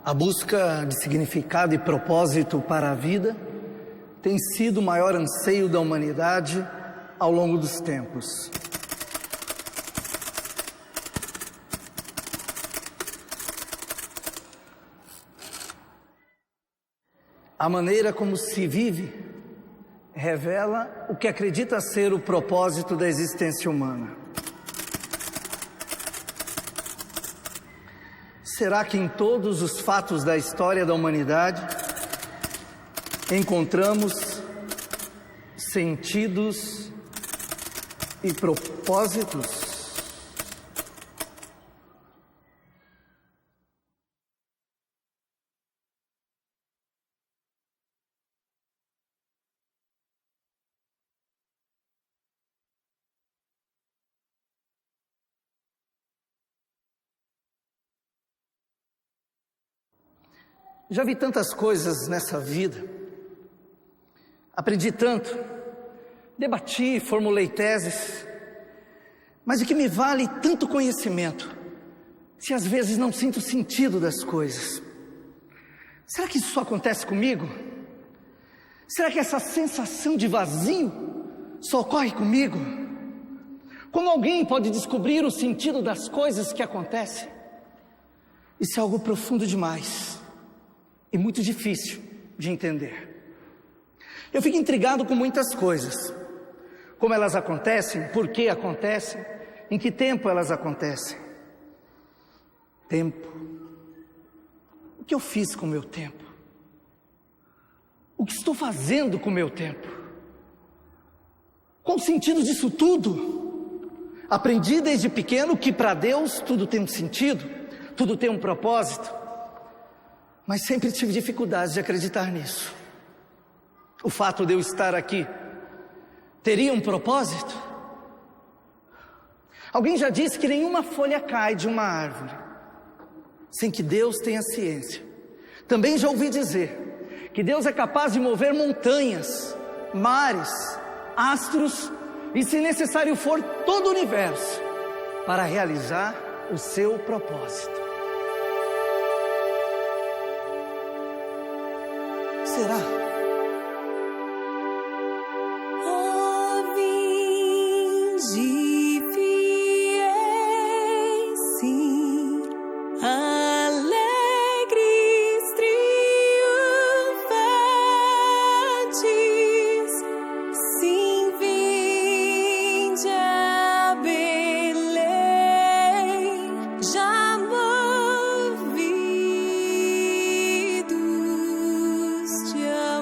A busca de significado e propósito para a vida tem sido o maior anseio da humanidade ao longo dos tempos. A maneira como se vive revela o que acredita ser o propósito da existência humana. Será que em todos os fatos da história da humanidade encontramos sentidos e propósitos? Já vi tantas coisas nessa vida, aprendi tanto, debati, formulei teses, mas o que me vale tanto conhecimento, se às vezes não sinto o sentido das coisas? Será que isso só acontece comigo? Será que essa sensação de vazio só ocorre comigo? Como alguém pode descobrir o sentido das coisas que acontecem? Isso é algo profundo demais e muito difícil de entender. Eu fico intrigado com muitas coisas. Como elas acontecem, por que acontecem, em que tempo elas acontecem. Tempo. O que eu fiz com o meu tempo? O que estou fazendo com o meu tempo? Qual o sentido disso tudo? Aprendi desde pequeno que para Deus tudo tem um sentido, tudo tem um propósito. Mas sempre tive dificuldades de acreditar nisso. O fato de eu estar aqui teria um propósito? Alguém já disse que nenhuma folha cai de uma árvore sem que Deus tenha ciência. Também já ouvi dizer que Deus é capaz de mover montanhas, mares, astros e, se necessário for, todo o universo para realizar o seu propósito. Será? Vinde fiéis, sim, alegres, triunfantes, sim, vinde a Belém, já movidos de amor.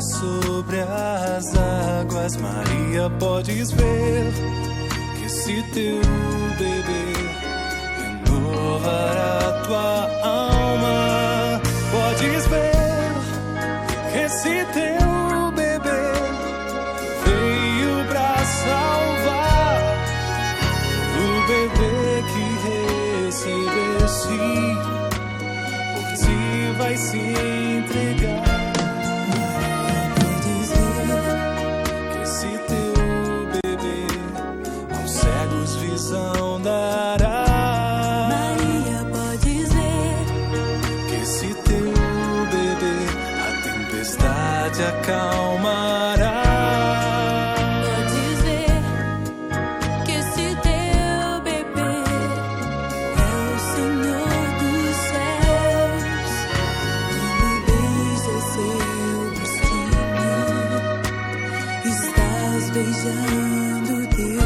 sobre as águas, Maria, podes ver que esse teu bebê renovará tua alma. Podes ver que esse teu bebê veio pra salvar. O bebê que recebeste por ti vai se entregar. Visão dará. Maria, podes ver que esse teu bebê a tempestade acalmará. Podes ver que esse teu bebê é o Senhor dos céus. O beijo é seu destino. Estás beijando Deus.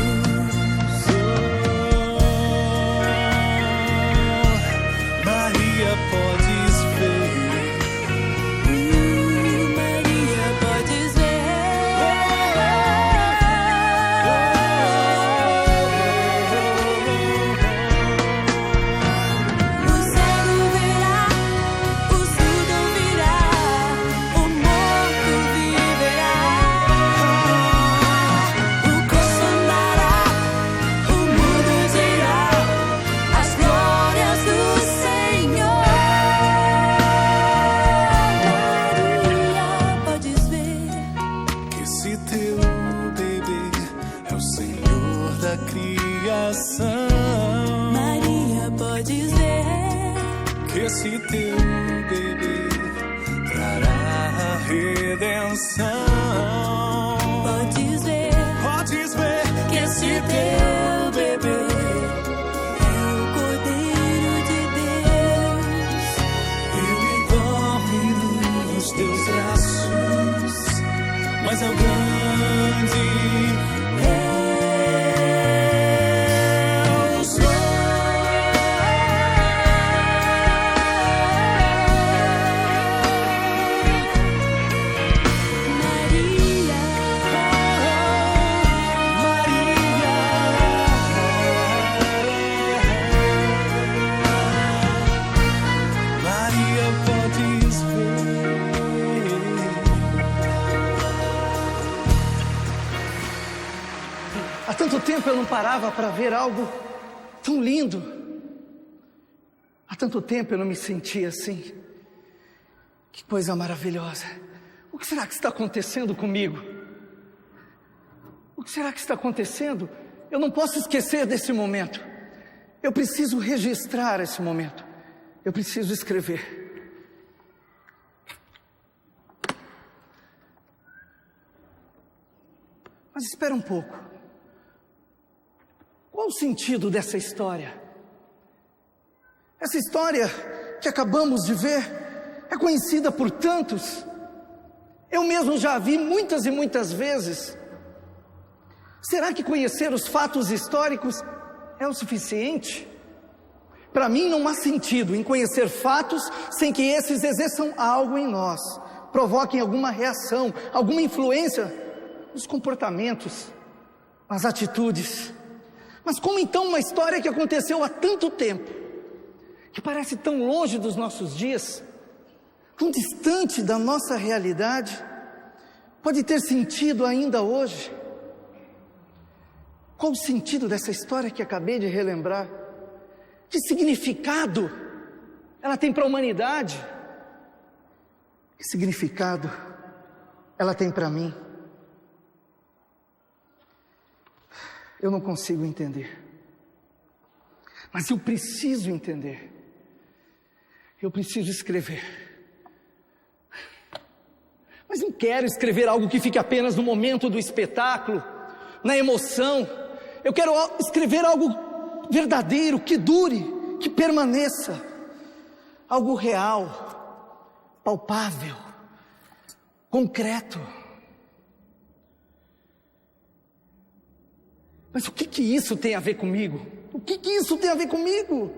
Podes ver, Maria, podes ver. O cego verá, o surdo ouvirá, o morto viverá, o coxo andará, o mudo dirá as glórias do Senhor. Maria, podes ver que esse teu bebê trará a redenção. Podes ver que esse teu bebê é o Cordeiro de Deus. ele dorme nos teus braços, mas é o grande Há tanto tempo eu não parava para ver algo tão lindo. Há tanto tempo eu não me sentia assim. Que coisa maravilhosa. O que será que está acontecendo comigo? O que será que está acontecendo? Eu não posso esquecer desse momento. Eu preciso registrar esse momento. Eu preciso escrever. Mas espera um pouco. Qual o sentido dessa história? Essa história que acabamos de ver é conhecida por tantos. Eu mesmo já a vi muitas e muitas vezes. Será que conhecer os fatos históricos é o suficiente? Para mim não há sentido em conhecer fatos sem que esses exerçam algo em nós, provoquem alguma reação, alguma influência nos comportamentos, nas atitudes. Mas como então uma história que aconteceu há tanto tempo, que parece tão longe dos nossos dias, tão distante da nossa realidade, pode ter sentido ainda hoje? Qual o sentido dessa história que acabei de relembrar? Que significado ela tem para a humanidade? Que significado ela tem para mim? Eu não consigo entender. Mas eu preciso entender. Eu preciso escrever. Mas não quero escrever algo que fique apenas no momento do espetáculo, na emoção. Eu quero escrever algo verdadeiro, que dure, que permaneça. Algo real, palpável, concreto. Mas o que isso tem a ver comigo? O que isso tem a ver comigo?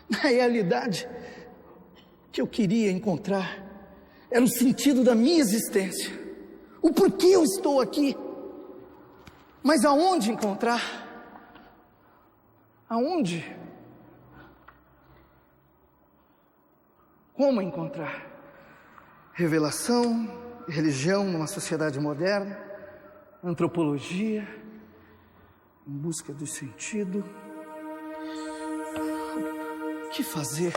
Na realidade, o que eu queria encontrar era o sentido da minha existência, o porquê eu estou aqui. Mas aonde encontrar? Aonde? Como encontrar? Revelação, religião numa sociedade moderna, antropologia, em busca do sentido. O que fazer?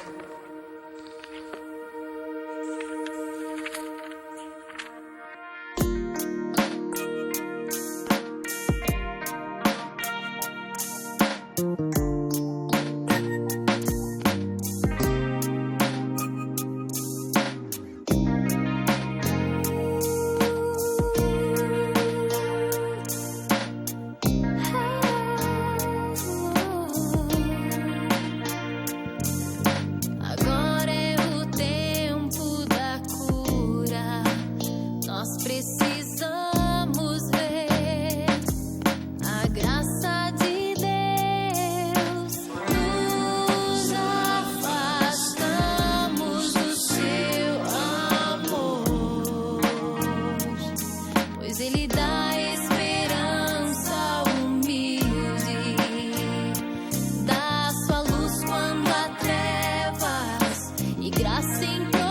Agora é o tempo da cura. Nós precisamos ver a graça de Deus. Nos afastamos do seu amor, pois Ele dá esperança humilde, dá sua luz quando há trevas e graça em problemas.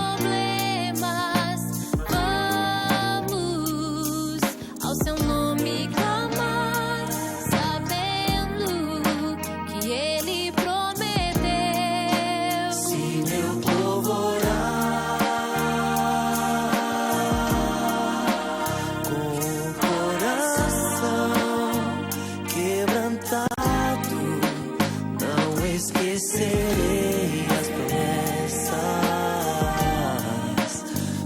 Vamos ao seu nome clamar, sabendo que Ele prometeu. Se meu povo orar com o coração quebrantado, não esquecerei as promessas.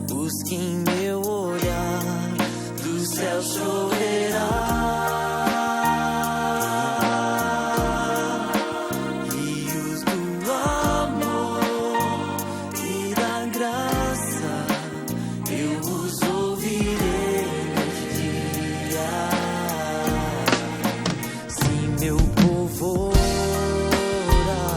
Busque em meu olhar, do céu choverá. Rios do amor e da graça, eu os ouvirei neste dia. Se meu povo orar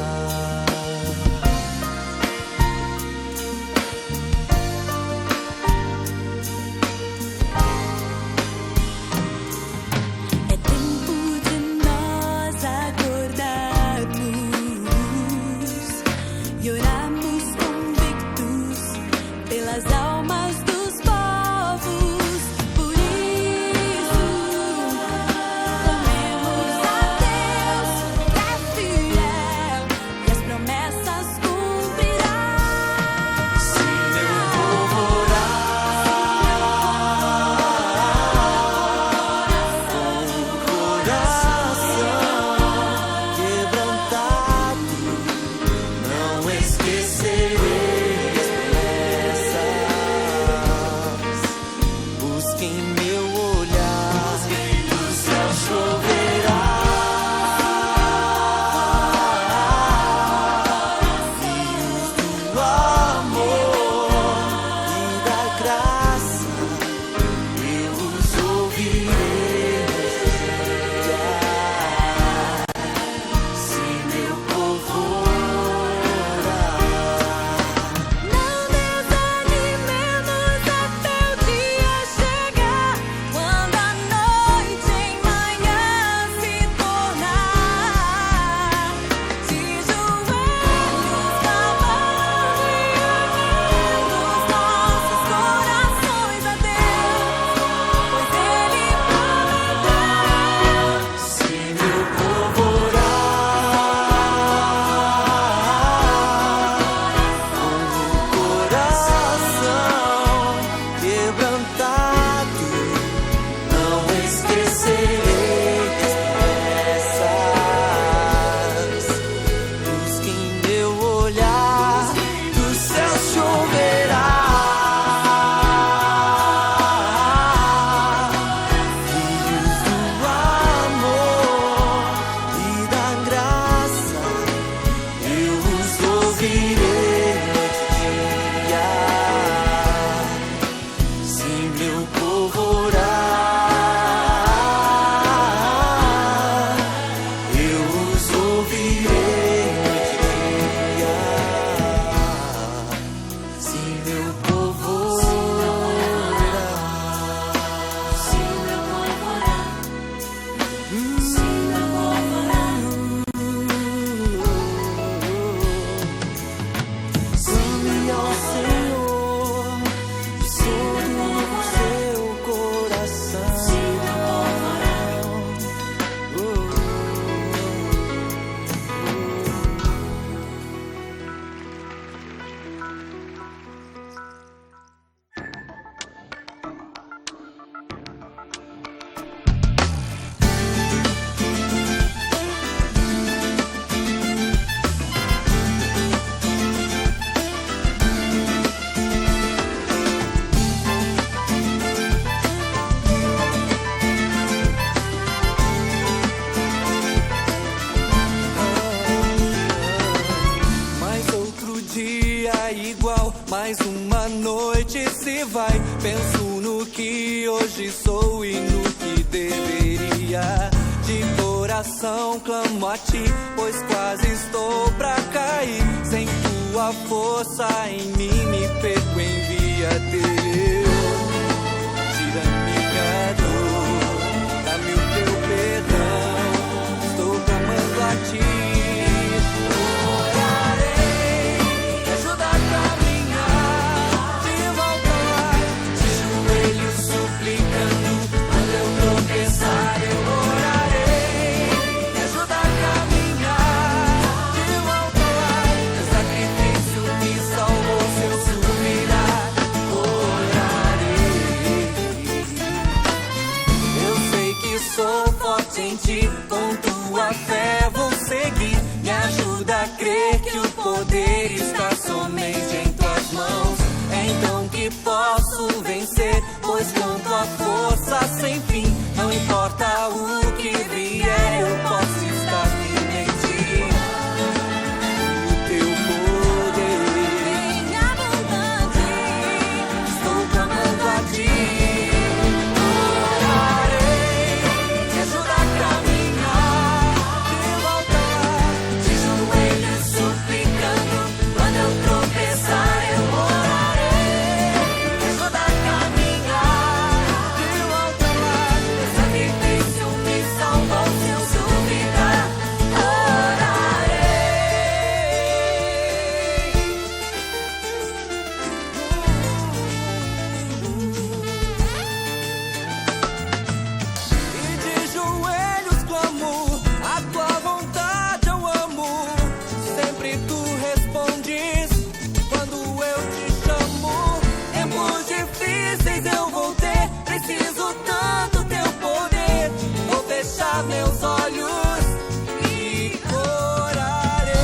Mais uma noite se vai. Penso no que hoje sou e no que deveria. De coração clamo a ti, pois quase estou pra cair. Sem tua força em mim me perco, envia Deus. Tira minha dor, dá-me o teu perdão. Estou clamando a ti. Com tua fé vou seguir. Me ajuda a crer que o poder está somente em tuas mãos. É então que posso vencer, pois com tua força sem fim, não importa o que vier, eu posso estar firme em ti. O teu poder em abundante, estou clamando a ti. Meus olhos e orarei.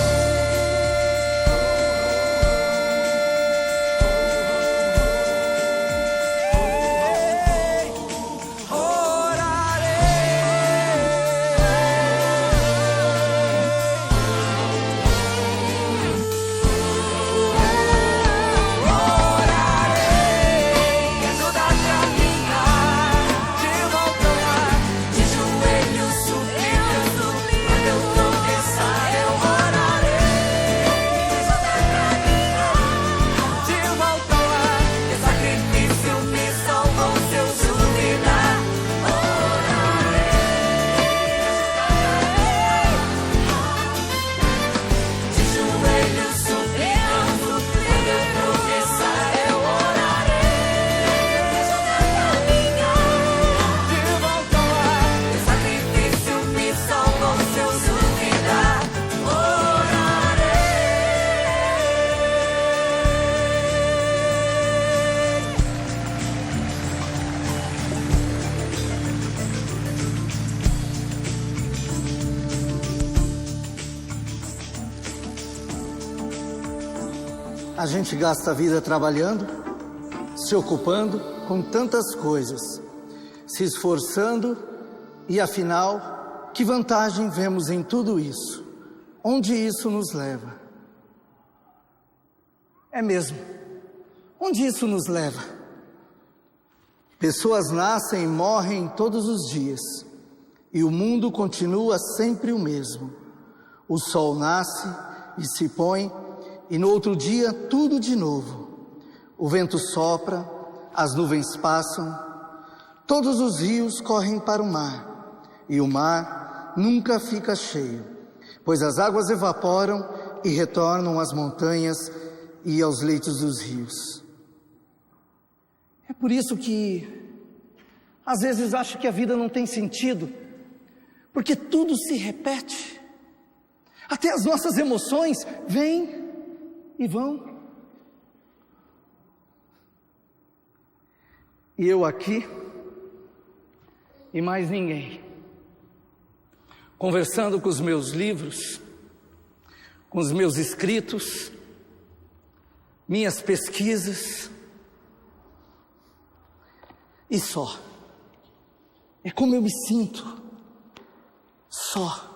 A gente gasta a vida trabalhando, se ocupando com tantas coisas, se esforçando e, afinal, que vantagem vemos em tudo isso? Onde isso nos leva? É mesmo, onde isso nos leva? Pessoas nascem e morrem todos os dias, e o mundo continua sempre o mesmo. O sol nasce e se põe, e no outro dia tudo de novo. O vento sopra, as nuvens passam, todos os rios correm para o mar, e o mar nunca fica cheio, pois as águas evaporam e retornam às montanhas e aos leitos dos rios. É por isso que, às vezes, acho que a vida não tem sentido, porque tudo se repete. Até as nossas emoções vêm e vão. E eu aqui, e mais ninguém, conversando com os meus livros, com os meus escritos, minhas pesquisas, e só. É como eu me sinto, só.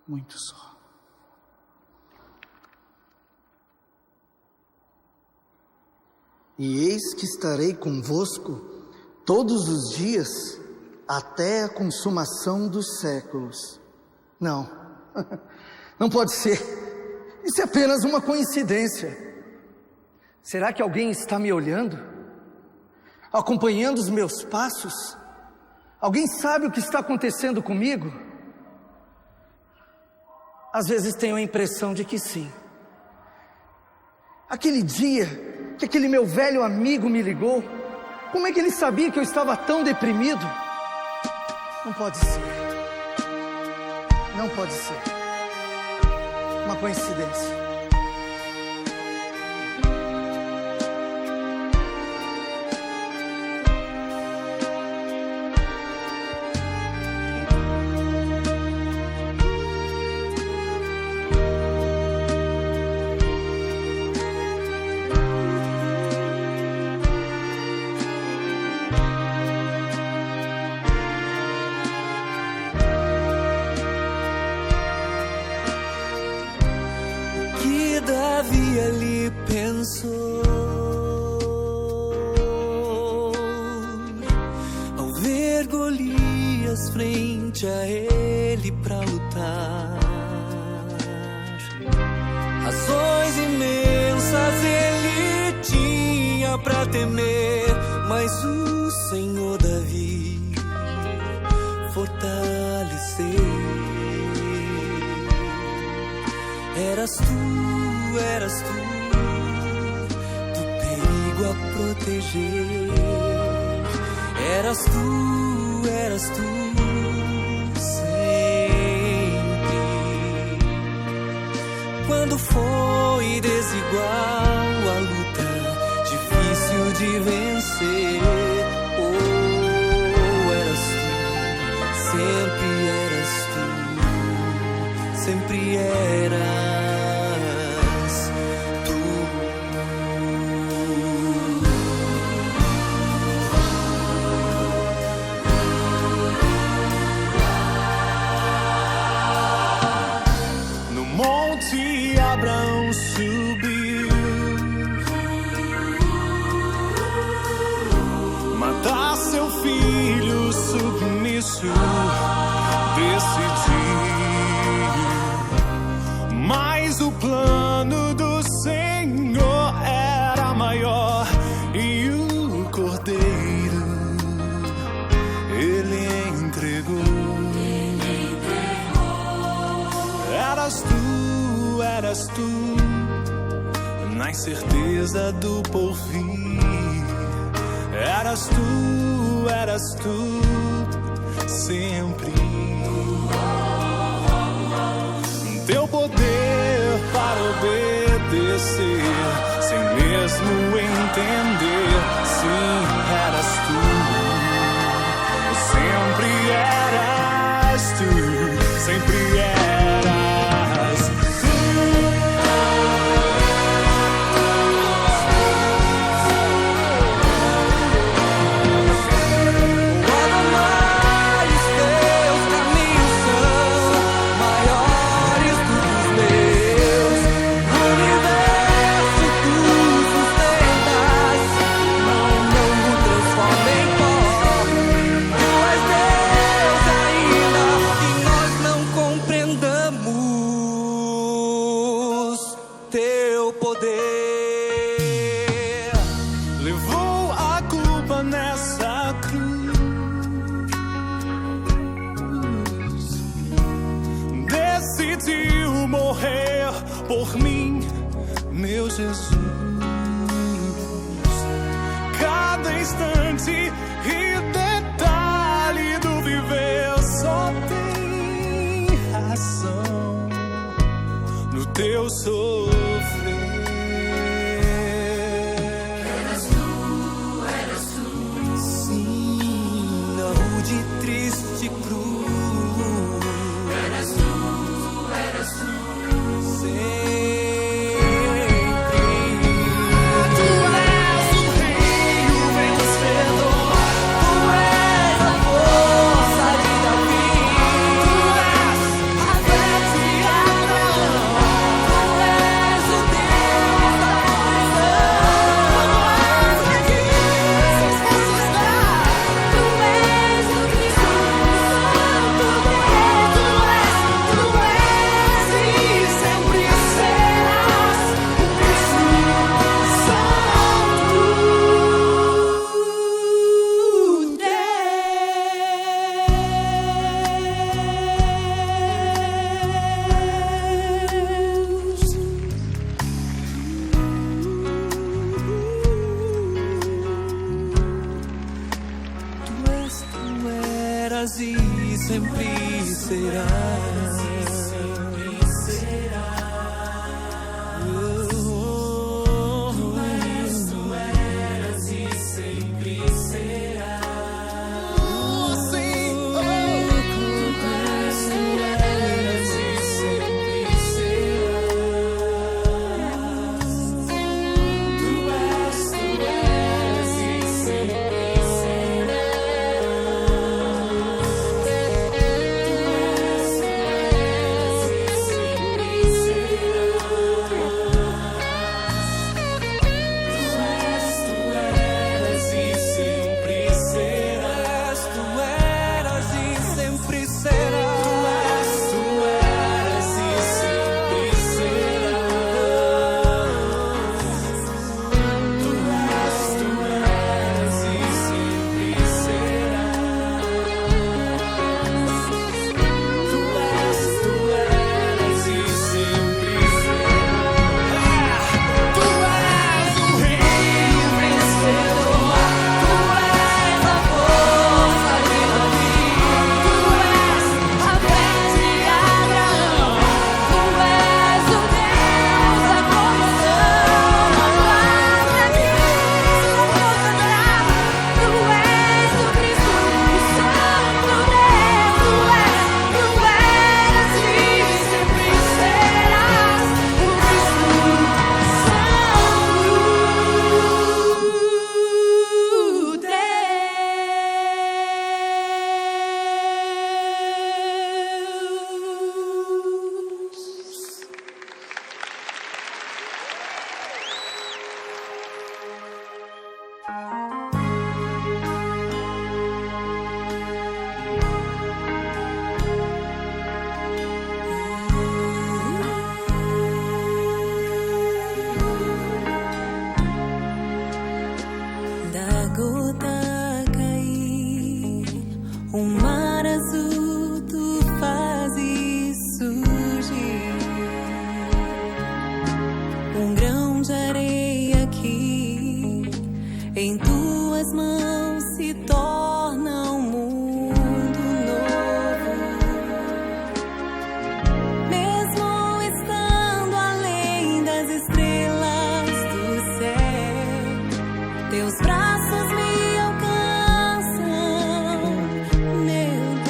Muito só. e eis que estarei convosco todos os dias, até a consumação dos séculos. Não, não pode ser. Isso é apenas uma coincidência. Será que alguém está me olhando? Acompanhando os meus passos? Alguém sabe o que está acontecendo comigo? Às vezes tenho a impressão de que sim. Aquele dia que aquele meu velho amigo me ligou, como é que ele sabia que eu estava tão deprimido? Não pode ser. Não pode ser. Uma coincidência. Davi ali pensou ao ver Golias frente a ele pra lutar. Razões imensas ele tinha pra temer, mas o Senhor Davi fortaleceu. Eras tu, do perigo a proteger. Eras tu, sempre. Quando foi desigual a luta, difícil de vencer. Oh, eras tu, sempre eras tu, sempre eras. Abraão subiu, matar seu filho submisso, decidiu. Mas o plano do Senhor era maior, e o cordeiro ele entregou. Eras tu, na incerteza do porvir. Eras tu, sempre. Teu poder para obedecer, sem mesmo entender. Sim, eras tu, sempre eras tu, sempre eras. Teu poder levou a culpa nessa cruz, decidiu morrer por mim, meu Jesus. Cada instante e detalhe do viver só tem razão no teu sofrer. Eras tu, sim, na rude e triste cruz. Eras tu, sempre. Tu és o rei, o vencedor. Tu és a força de Davi. Tu és a fé de Abraão. Tu és o Deus da provisão. eras e sempre serás. Teus braços me alcançam, meu Deus.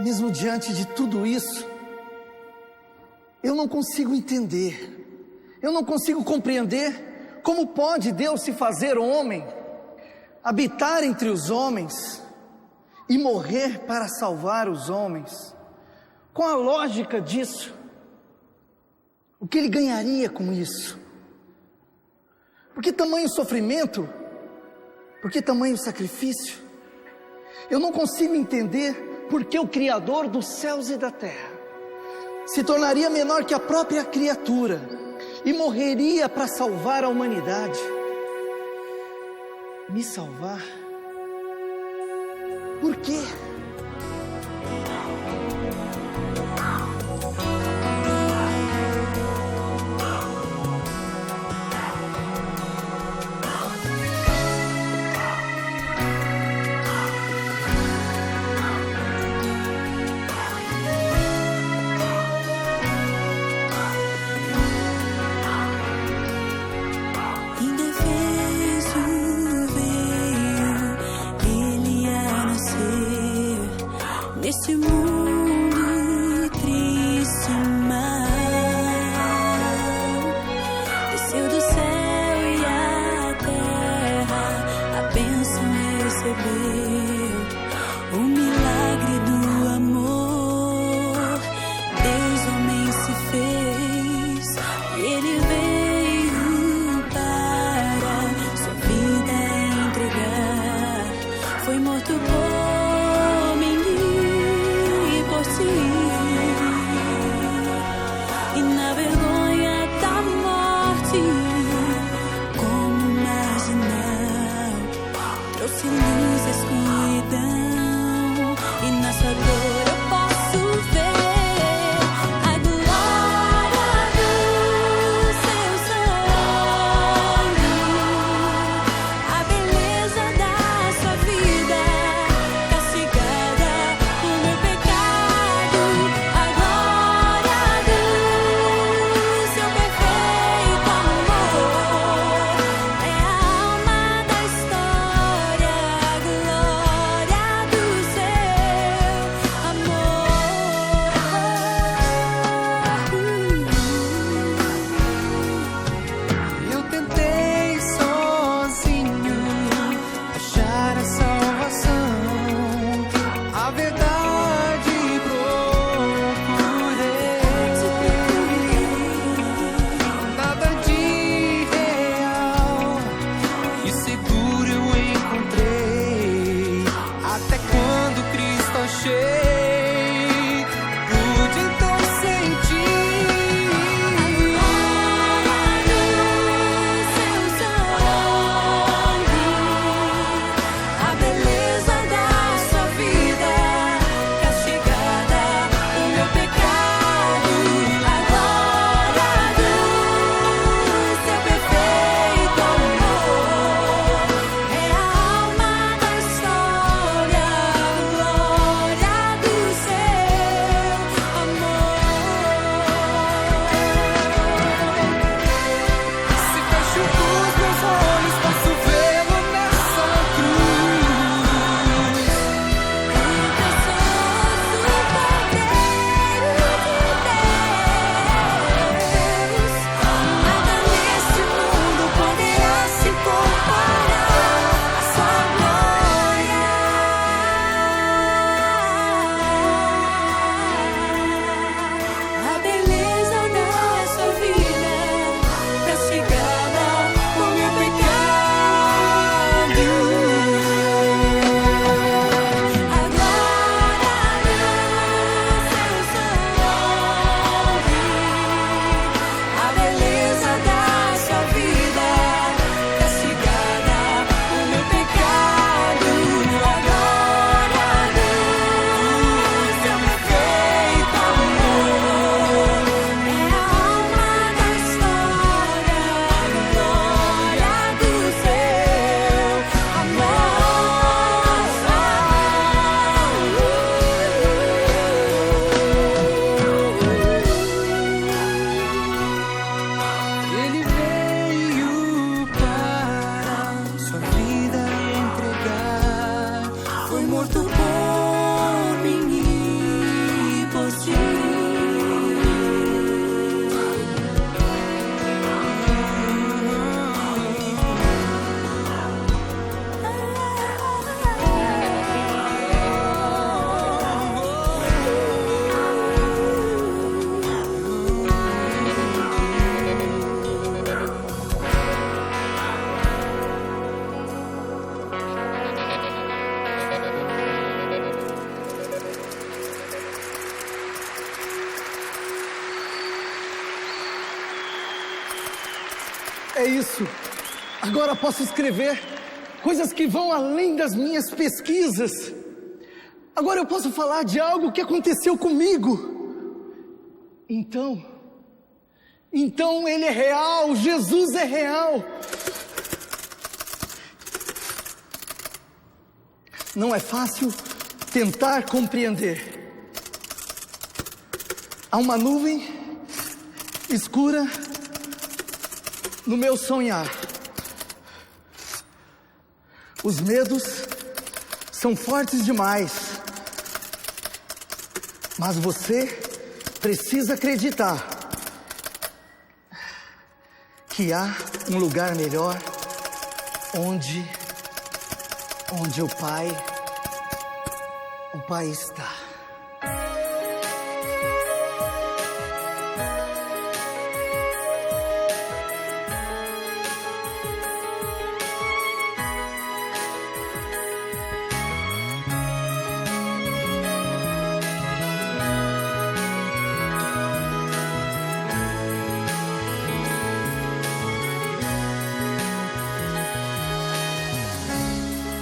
Mesmo diante de tudo isso, eu não consigo entender, eu não consigo compreender como pode Deus se fazer homem, habitar entre os homens e morrer para salvar os homens. Qual a lógica disso? O que ele ganharia com isso? Por que tamanho sofrimento? Por que tamanho sacrifício? Eu não consigo entender por que o Criador dos céus e da terra se tornaria menor que a própria criatura e morreria para salvar a humanidade. Me salvar? Por quê? Indefeso veio, ele a nascer. É isso. Agora posso escrever coisas que vão além das minhas pesquisas. Agora eu posso falar de algo que aconteceu comigo. Então Ele é real, Jesus é real. Não é fácil tentar compreender. Há uma nuvem escura no meu sonhar. Os medos são fortes demais. Mas você precisa acreditar que há um lugar melhor onde o Pai está.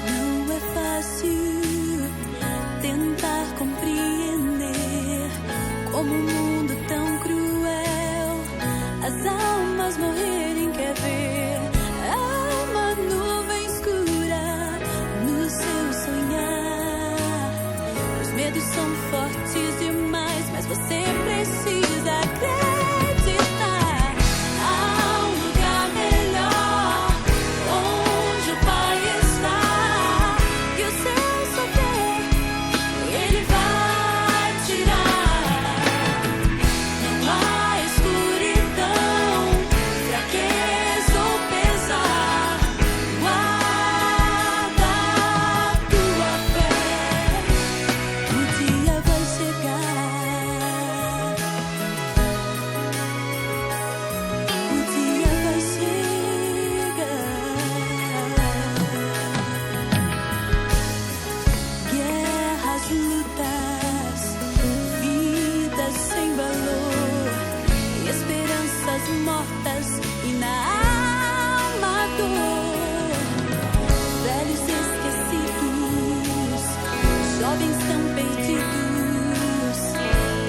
Não é fácil tentar compreender como um mundo tão cruel as almas morrerem quer ver. Há uma nuvem escura no seu sonhar. Os medos são fortes demais, mas você precisa acreditar. Há um lugar melhor onde o Pai está, e o seu saber Ele vai tirar. Não há escuridão, fraqueza ou pesar. Guarda a tua fé, o dia vai chegar. O dia vai chegar. Guerras, lutas, vidas sem valor, esperanças mortas e na alma dor. Velhos esquecidos, jovens tão perdidos.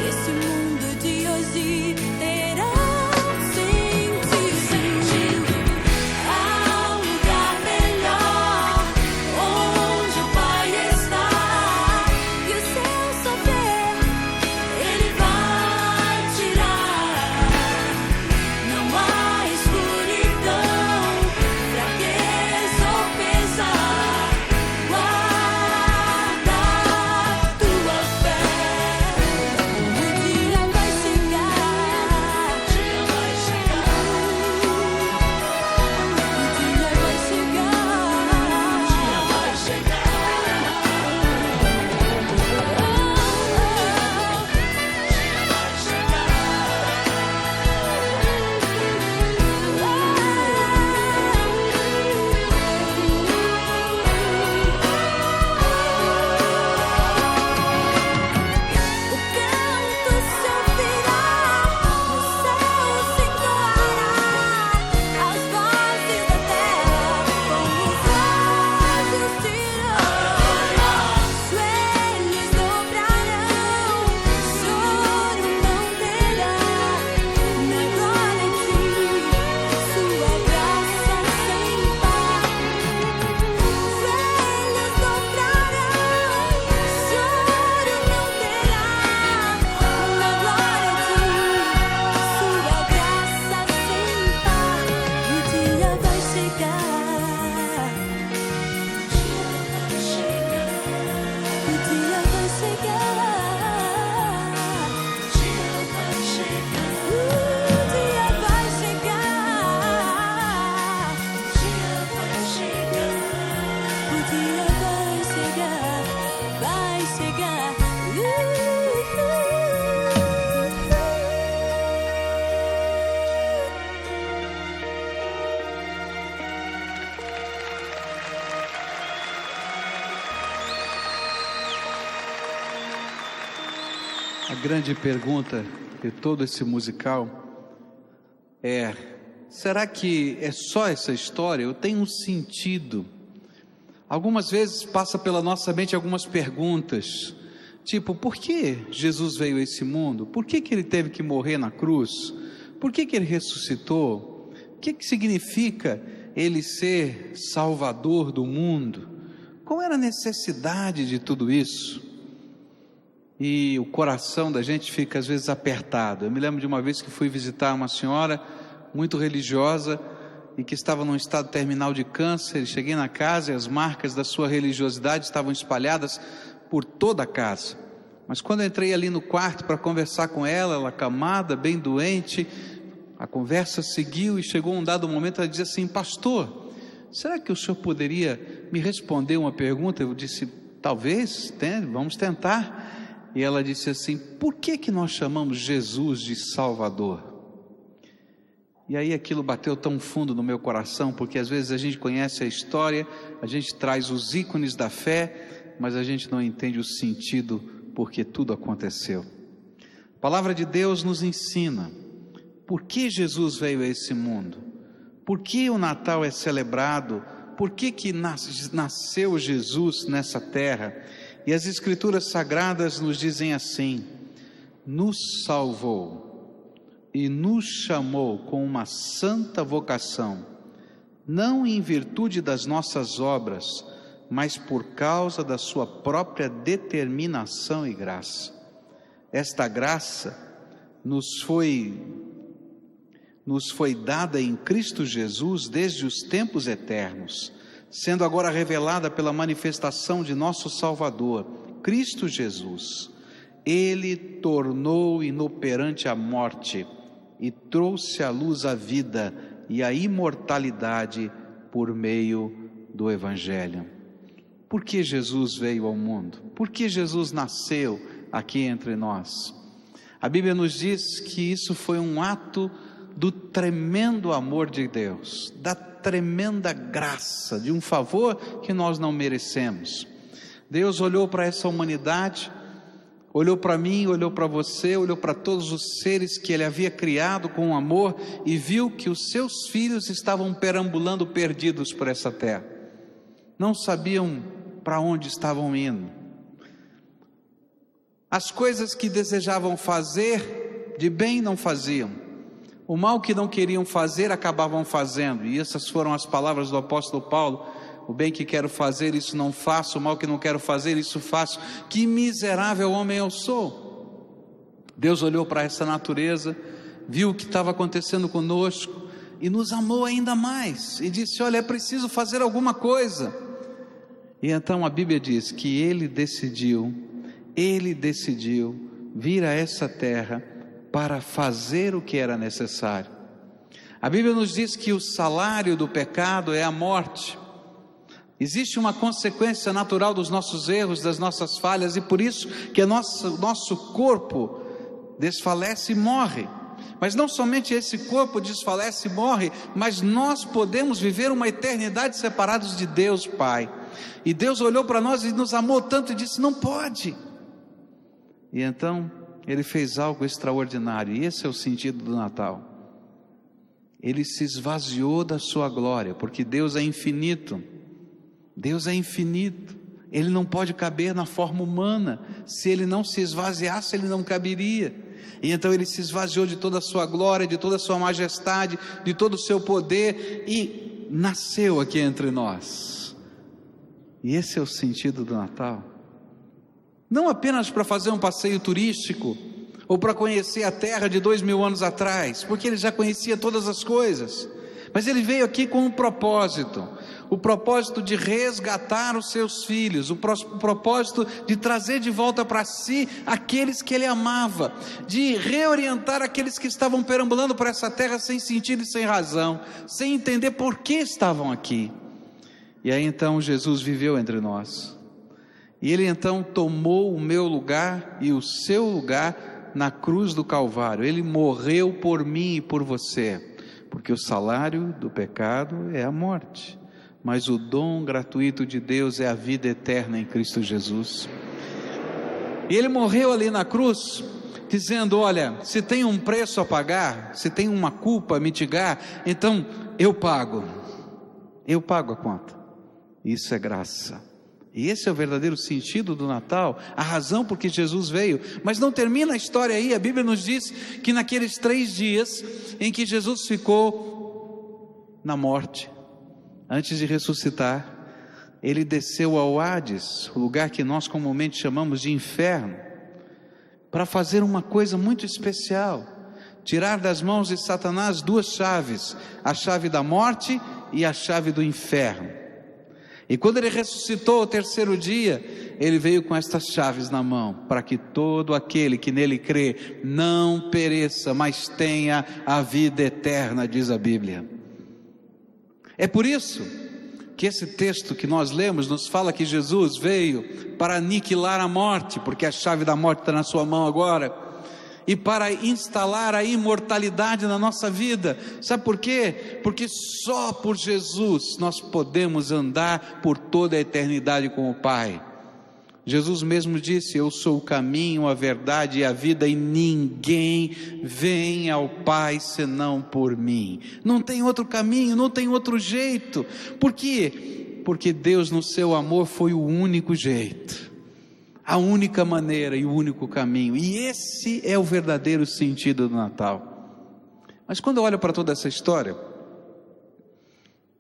Esse mundo de hoje terá sentido. Há um lugar melhor onde o Pai está, e o seu saber Ele vai tirar. Não há escuridão, fraqueza ou pesar. Guarda a tua fé, o dia vai chegar. O dia vai chegar. O dia vai chegar. O canto se ouvirá, o céu se entoará, as vozes da terra com os olhos dirão. Joelhos dobrarão, choro não terá. Na glória de sua graça sem par. Joelhos dobrarão, choro não terá. Na glória de sua graça sem par. O dia vai chegar. O dia vai chegar. O dia vai chegar. O dia vai chegar. O dia vai chegar. Vai chegar. A grande pergunta de todo esse musical é: será que é só essa história? Eu tenho um sentido. Algumas vezes passa pela nossa mente algumas perguntas, tipo, por que Jesus veio a esse mundo? Por que ele teve que morrer na cruz? Por que ele ressuscitou? O que significa ele ser Salvador do mundo? Qual era a necessidade de tudo isso? E o coração da gente fica às vezes apertado. Eu me lembro de uma vez que fui visitar uma senhora muito religiosa e que estava num estado terminal de câncer. Cheguei na casa e as marcas da sua religiosidade estavam espalhadas por toda a casa. Mas quando eu entrei ali no quarto para conversar com ela, ela acamada, bem doente, a conversa seguiu e chegou um dado momento, ela dizia assim: pastor, será que o senhor poderia me responder uma pergunta? Eu disse, talvez, vamos tentar. E ela disse assim: por que nós chamamos Jesus de Salvador? E aí aquilo bateu tão fundo no meu coração, porque às vezes a gente conhece a história, a gente traz os ícones da fé, mas a gente não entende o sentido porque tudo aconteceu. A palavra de Deus nos ensina por que Jesus veio a esse mundo, por que o Natal é celebrado, por que nasceu Jesus nessa terra. E as Escrituras Sagradas nos dizem assim: nos salvou e nos chamou com uma santa vocação, não em virtude das nossas obras, mas por causa da sua própria determinação e graça. Esta graça nos foi dada em Cristo Jesus desde os tempos eternos, sendo agora revelada pela manifestação de nosso Salvador, Cristo Jesus. Ele tornou inoperante a morte e trouxe à luz a vida e a imortalidade por meio do Evangelho. Por que Jesus veio ao mundo? Por que Jesus nasceu aqui entre nós? A Bíblia nos diz que isso foi um ato do tremendo amor de Deus, da tremenda graça, de um favor que nós não merecemos. Deus olhou para essa humanidade, olhou para mim, olhou para você, olhou para todos os seres que Ele havia criado com amor e viu que os seus filhos estavam perambulando perdidos por essa terra. Não sabiam para onde estavam indo. As coisas que desejavam fazer de bem não faziam. O mal que não queriam fazer acabavam fazendo. E essas foram as palavras do apóstolo Paulo: o bem que quero fazer, isso não faço, o mal que não quero fazer, isso faço. Que miserável homem eu sou. Deus olhou para essa natureza, viu o que estava acontecendo conosco e nos amou ainda mais, e disse: olha, é preciso fazer alguma coisa. E então a Bíblia diz que Ele decidiu vir a essa terra para fazer o que era necessário. A Bíblia nos diz que o salário do pecado é a morte. Existe uma consequência natural dos nossos erros, das nossas falhas, e por isso que o nosso corpo desfalece e morre. Mas não somente esse corpo desfalece e morre, mas nós podemos viver uma eternidade separados de Deus Pai. E Deus olhou para nós e nos amou tanto e disse: não pode. E então Ele fez algo extraordinário, e esse é o sentido do Natal. Ele se esvaziou da sua glória, porque Deus é infinito. Deus é infinito, Ele não pode caber na forma humana. Se Ele não se esvaziasse, Ele não caberia. E então Ele se esvaziou de toda a sua glória, de toda a sua majestade, de todo o seu poder, e nasceu aqui entre nós. E esse é o sentido do Natal. Não apenas para fazer um passeio turístico, ou para conhecer a terra de 2000 anos atrás, porque Ele já conhecia todas as coisas, mas Ele veio aqui com um propósito. O propósito de resgatar os seus filhos, o propósito de trazer de volta para si aqueles que Ele amava, de reorientar aqueles que estavam perambulando por essa terra sem sentido e sem razão, sem entender por que estavam aqui. E aí então Jesus viveu entre nós, e Ele então tomou o meu lugar e o seu lugar na cruz do Calvário. Ele morreu por mim e por você, porque o salário do pecado é a morte, mas o dom gratuito de Deus é a vida eterna em Cristo Jesus. E Ele morreu ali na cruz dizendo: olha, se tem um preço a pagar, se tem uma culpa a mitigar, então eu pago a conta. Isso é graça. E esse é o verdadeiro sentido do Natal, a razão por que Jesus veio. Mas não termina a história aí. A Bíblia nos diz que naqueles 3 dias em que Jesus ficou na morte, antes de ressuscitar, ele desceu ao Hades, o lugar que nós comumente chamamos de inferno, para fazer uma coisa muito especial: tirar das mãos de Satanás 2 chaves, a chave da morte e a chave do inferno. E quando ele ressuscitou ao 3º dia, ele veio com estas chaves na mão, para que todo aquele que nele crê não pereça, mas tenha a vida eterna, diz a Bíblia. É por isso que esse texto que nós lemos nos fala que Jesus veio para aniquilar a morte, porque a chave da morte está na sua mão agora, e para instalar a imortalidade na nossa vida. Sabe por quê? Porque só por Jesus nós podemos andar por toda a eternidade com o Pai. Jesus mesmo disse: eu sou o caminho, a verdade e a vida, e ninguém vem ao Pai senão por mim. Não tem outro caminho, não tem outro jeito. Por quê? Porque Deus, no seu amor, foi o único jeito, a única maneira e o único caminho. E esse é o verdadeiro sentido do Natal. Mas quando eu olho para toda essa história,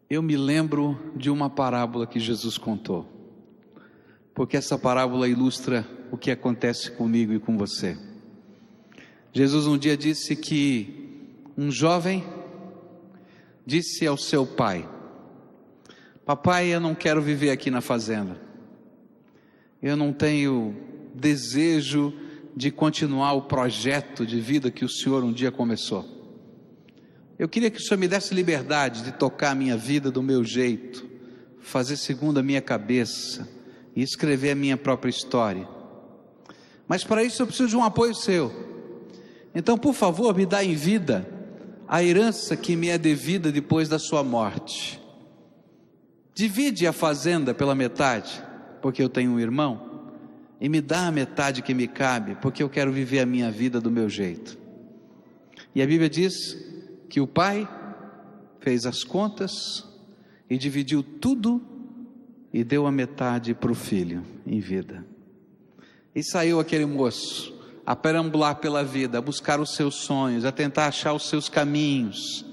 eu me lembro de uma parábola que Jesus contou, porque essa parábola ilustra o que acontece comigo e com você. Jesus um dia disse que um jovem disse ao seu pai: papai, eu não quero viver aqui na fazenda, eu não tenho desejo de continuar o projeto de vida que o Senhor um dia começou. Eu queria que o Senhor me desse liberdade de tocar a minha vida do meu jeito, fazer segundo a minha cabeça e escrever a minha própria história. Mas para isso eu preciso de um apoio seu. Então, por favor, me dá em vida a herança que me é devida depois da sua morte. Divide a fazenda pela metade, porque eu tenho um irmão, e me dá a metade que me cabe, porque eu quero viver a minha vida do meu jeito. E a Bíblia diz que o pai fez as contas e dividiu tudo e deu a metade para o filho em vida. E saiu aquele moço a perambular pela vida, a buscar os seus sonhos, a tentar achar os seus caminhos.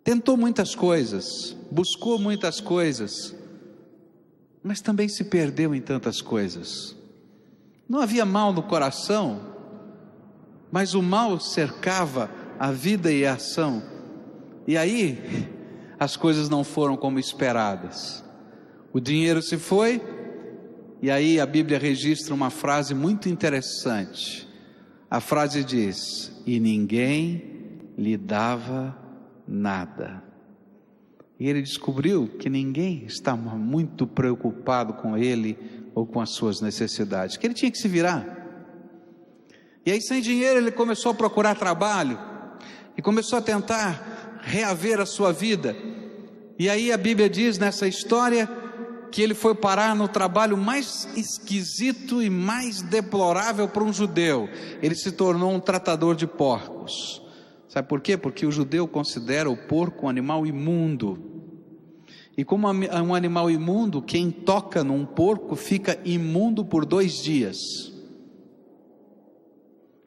Tentou muitas coisas, buscou muitas coisas, mas também se perdeu em tantas coisas. Não havia mal no coração, mas o mal cercava a vida e a ação. E aí as coisas não foram como esperadas. O dinheiro se foi, e aí a Bíblia registra uma frase muito interessante. A frase diz: e ninguém lhe dava nada. E ele descobriu que ninguém estava muito preocupado com ele ou com as suas necessidades, que ele tinha que se virar. E aí, sem dinheiro, ele começou a procurar trabalho e começou a tentar reaver a sua vida. E aí a Bíblia diz nessa história que ele foi parar no trabalho mais esquisito e mais deplorável para um judeu. Ele se tornou um tratador de porcos. Sabe por quê? Porque o judeu considera o porco um animal imundo. E como é um animal imundo, quem toca num porco fica imundo por 2 dias.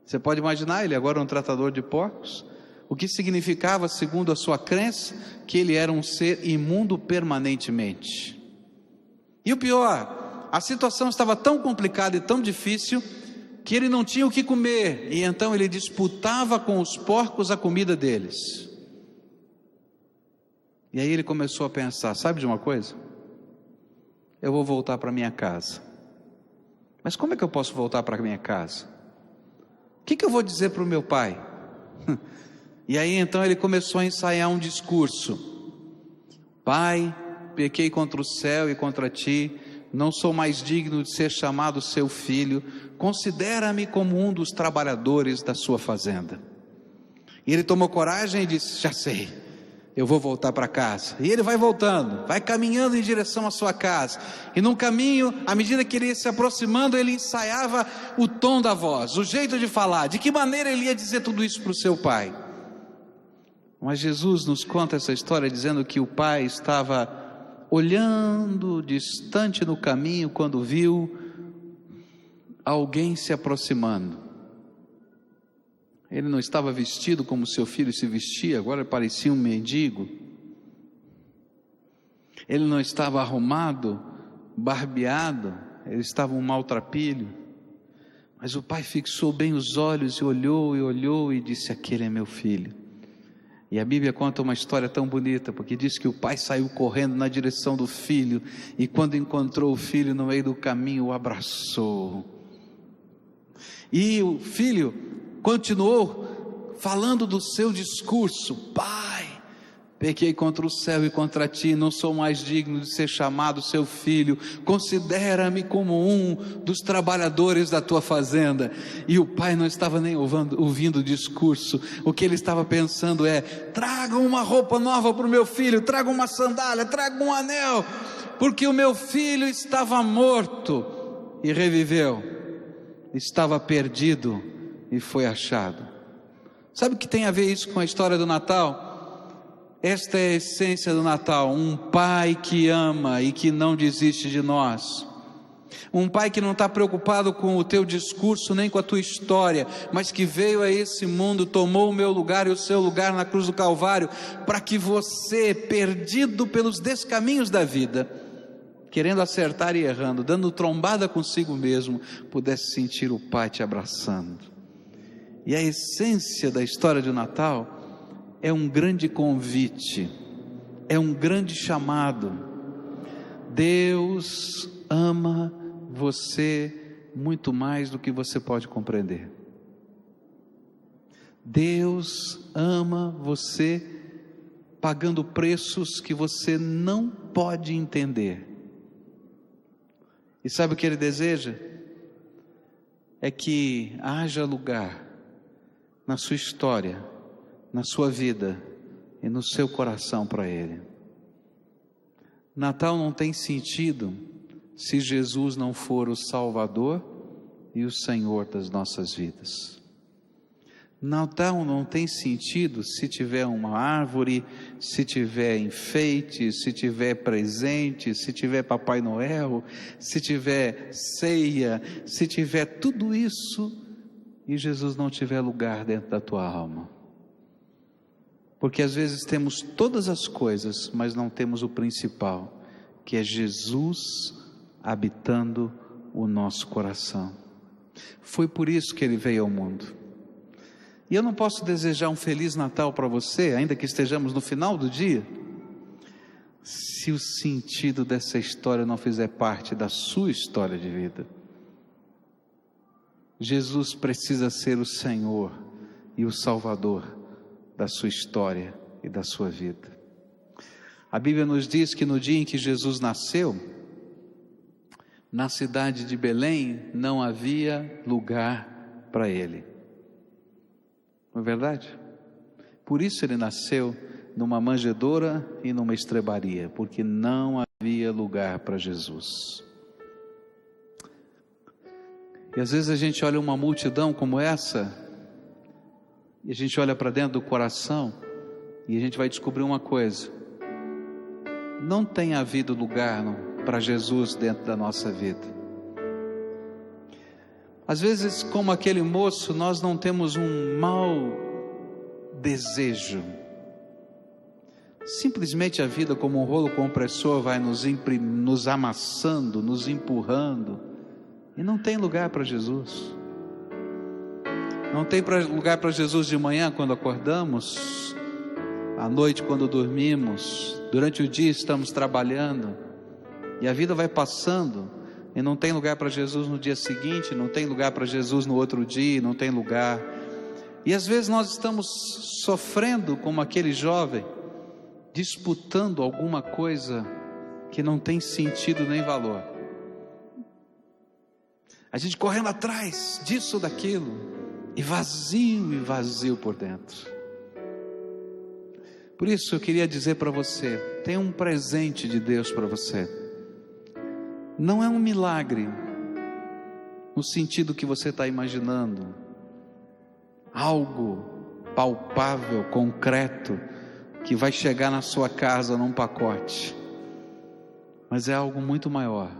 Você pode imaginar, ele agora é um tratador de porcos, o que significava, segundo a sua crença, que ele era um ser imundo permanentemente. E o pior, a situação estava tão complicada e tão difícil, que ele não tinha o que comer, e então ele disputava com os porcos a comida deles. E aí ele começou a pensar: sabe de uma coisa? Eu vou voltar para minha casa. Mas como é que eu posso voltar para minha casa? O que eu vou dizer para o meu pai? E aí então ele começou a ensaiar um discurso: pai, pequei contra o céu e contra ti, não sou mais digno de ser chamado seu filho, considera-me como um dos trabalhadores da sua fazenda. E ele tomou coragem e disse: já sei, eu vou voltar para casa. E ele vai voltando, vai caminhando em direção à sua casa. E num caminho, à medida que ele ia se aproximando, ele ensaiava o tom da voz, o jeito de falar, de que maneira ele ia dizer tudo isso para o seu pai. Mas Jesus nos conta essa história dizendo que o pai estava olhando distante no caminho quando viu alguém se aproximando. Ele não estava vestido como seu filho se vestia, agora parecia um mendigo. Ele não estava arrumado, barbeado, ele estava um maltrapilho. Mas o pai fixou bem os olhos e olhou e disse: aquele é meu filho. E a Bíblia conta uma história tão bonita, porque diz que o pai saiu correndo na direção do filho, e quando encontrou o filho no meio do caminho, o abraçou. E o filho continuou falando do seu discurso: pai, pequei contra o céu e contra ti, não sou mais digno de ser chamado seu filho, considera-me como um dos trabalhadores da tua fazenda. E o pai não estava nem ouvindo o discurso, o que ele estava pensando é: tragam uma roupa nova para o meu filho, tragam uma sandália, tragam um anel, porque o meu filho estava morto e reviveu, estava perdido e foi achado. Sabe o que tem a ver isso com a história do Natal? Esta é a essência do Natal: um pai que ama e que não desiste de nós, um pai que não está preocupado com o teu discurso nem com a tua história, mas que veio a esse mundo, tomou o meu lugar e o seu lugar na cruz do Calvário, para que você, perdido pelos descaminhos da vida, querendo acertar e errando, dando trombada consigo mesmo, pudesse sentir o pai te abraçando. E a essência da história do Natal é um grande convite, é um grande chamado. Deus ama você muito mais do que você pode compreender. Deus ama você pagando preços que você não pode entender. E sabe o que Ele deseja? É que haja lugar na sua história, na sua vida e no seu coração para Ele. Natal não tem sentido se Jesus não for o Salvador e o Senhor das nossas vidas. Natal não tem sentido se tiver uma árvore, se tiver enfeite, se tiver presente, se tiver Papai Noel, se tiver ceia, se tiver tudo isso e Jesus não tiver lugar dentro da tua alma. Porque às vezes temos todas as coisas, mas não temos o principal, que é Jesus habitando o nosso coração. Foi por isso que Ele veio ao mundo. E eu não posso desejar um Feliz Natal para você, ainda que estejamos no final do dia, se o sentido dessa história não fizer parte da sua história de vida. Jesus precisa ser o Senhor e o Salvador da sua história e da sua vida. A Bíblia nos diz que no dia em que Jesus nasceu, na cidade de Belém não havia lugar para Ele. Não é verdade? Por isso Ele nasceu numa manjedoura e numa estrebaria, porque não havia lugar para Jesus. E às vezes a gente olha uma multidão como essa, e a gente olha para dentro do coração, e a gente vai descobrir uma coisa: não tem havido lugar para Jesus dentro da nossa vida. Às vezes, como aquele moço, nós não temos um mau desejo. Simplesmente a vida, como um rolo compressor, vai nos amassando, nos empurrando, e não tem lugar para Jesus. Não tem lugar para Jesus de manhã quando acordamos, à noite quando dormimos, durante o dia estamos trabalhando, e a vida vai passando, e não tem lugar para Jesus no dia seguinte, não tem lugar para Jesus no outro dia, não tem lugar. E às vezes nós estamos sofrendo como aquele jovem, disputando alguma coisa que não tem sentido nem valor. A gente correndo atrás disso ou daquilo, e vazio por dentro. Por isso eu queria dizer para você, tem um presente de Deus para você. Não é um milagre no sentido que você está imaginando, algo palpável, concreto, que vai chegar na sua casa num pacote, mas é algo muito maior.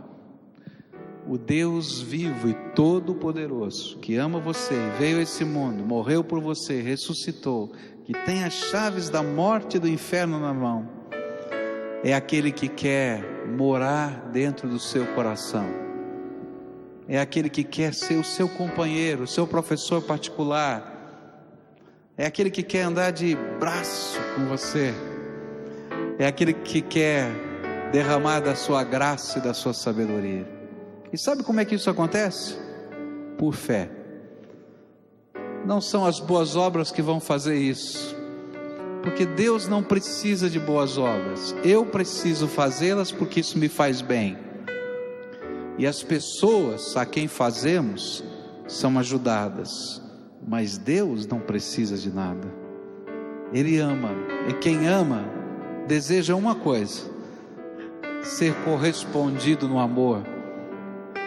O Deus vivo e todo-poderoso, que ama você, veio a esse mundo, morreu por você, ressuscitou, que tem as chaves da morte e do inferno na mão, é aquele que quer morar dentro do seu coração, é aquele que quer ser o seu companheiro, o seu professor particular, é aquele que quer andar de braço com você, é aquele que quer derramar da sua graça e da sua sabedoria. E sabe como é que isso acontece? Por fé. Não são as boas obras que vão fazer isso, porque Deus não precisa de boas obras, eu preciso fazê-las porque isso me faz bem, e as pessoas a quem fazemos são ajudadas, mas Deus não precisa de nada. Ele ama, e quem ama deseja uma coisa: ser correspondido no amor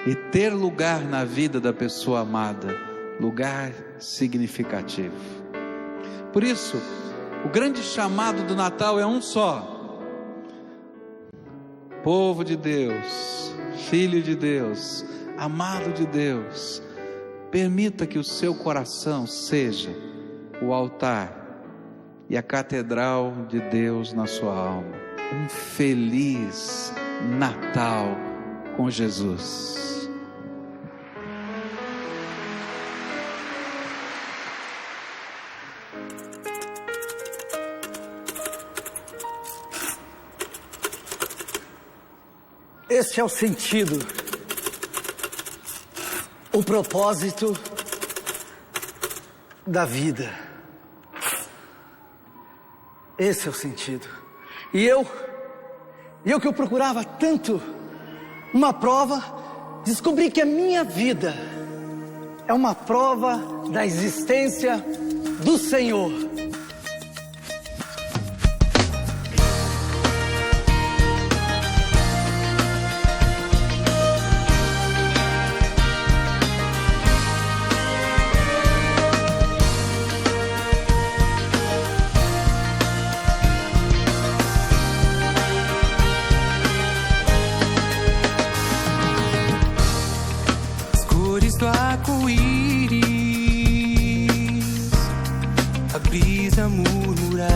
e ter lugar na vida da pessoa amada, lugar significativo. Por isso, o grande chamado do Natal é um só: povo de Deus, filho de Deus, amado de Deus, permita que o seu coração seja o altar e a catedral de Deus na sua alma. Um feliz Natal com Jesus. Esse é o sentido, o propósito da vida. Esse é o sentido. E eu que eu procurava tanto uma prova, descobri que a minha vida é uma prova da existência do Senhor. Do arco-íris, a brisa murmurar,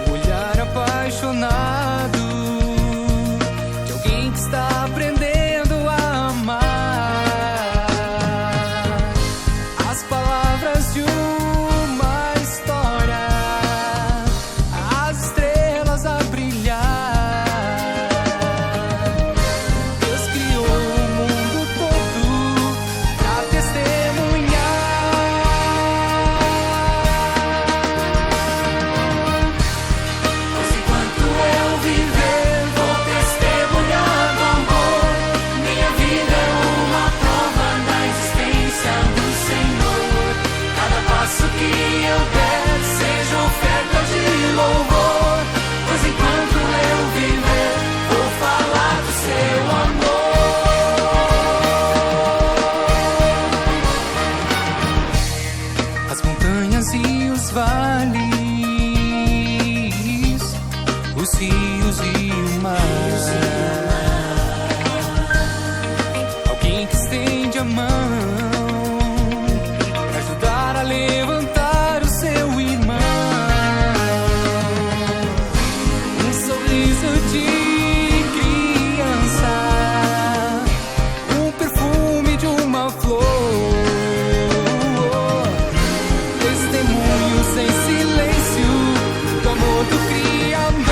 o olhar apaixonado de alguém que está aprendendo a amar, as palavras de uma história, as estrelas a brilhar. E os vales, os rios e o mar, alguém que estende a mão para ajudar a levantar o seu irmão, um sorriso de criança, um perfume de uma flor, em silêncio do amor do Criador.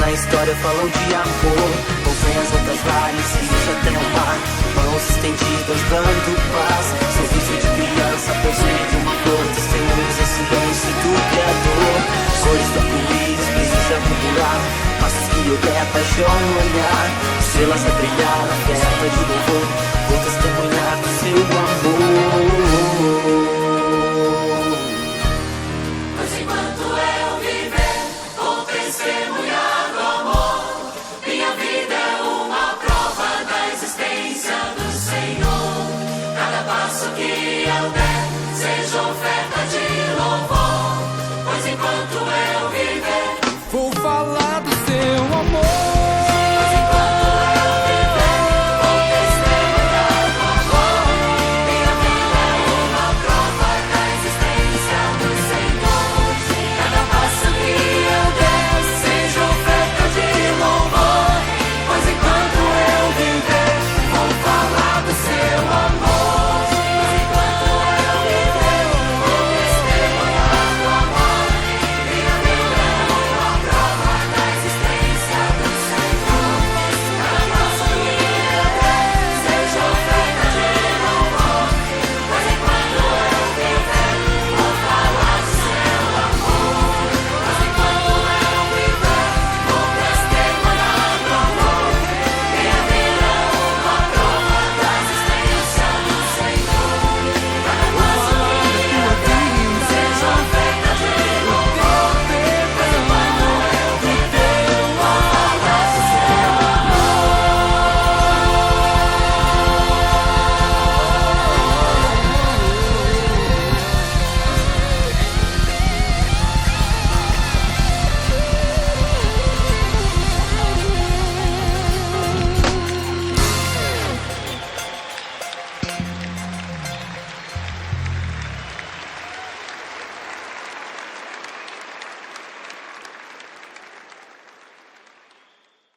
na história falam de amor. Montanhas, ondas, vales, rios até o mar, mãos estendidas dando paz. Sorriso de criança, poesia de uma flor, testemunhos em silêncio do Criador. Cores do arco-íris, brilhos a murmurar, passos que eu der paixão no olhar. Estrelas a brilhar, a festa de louvor, gotas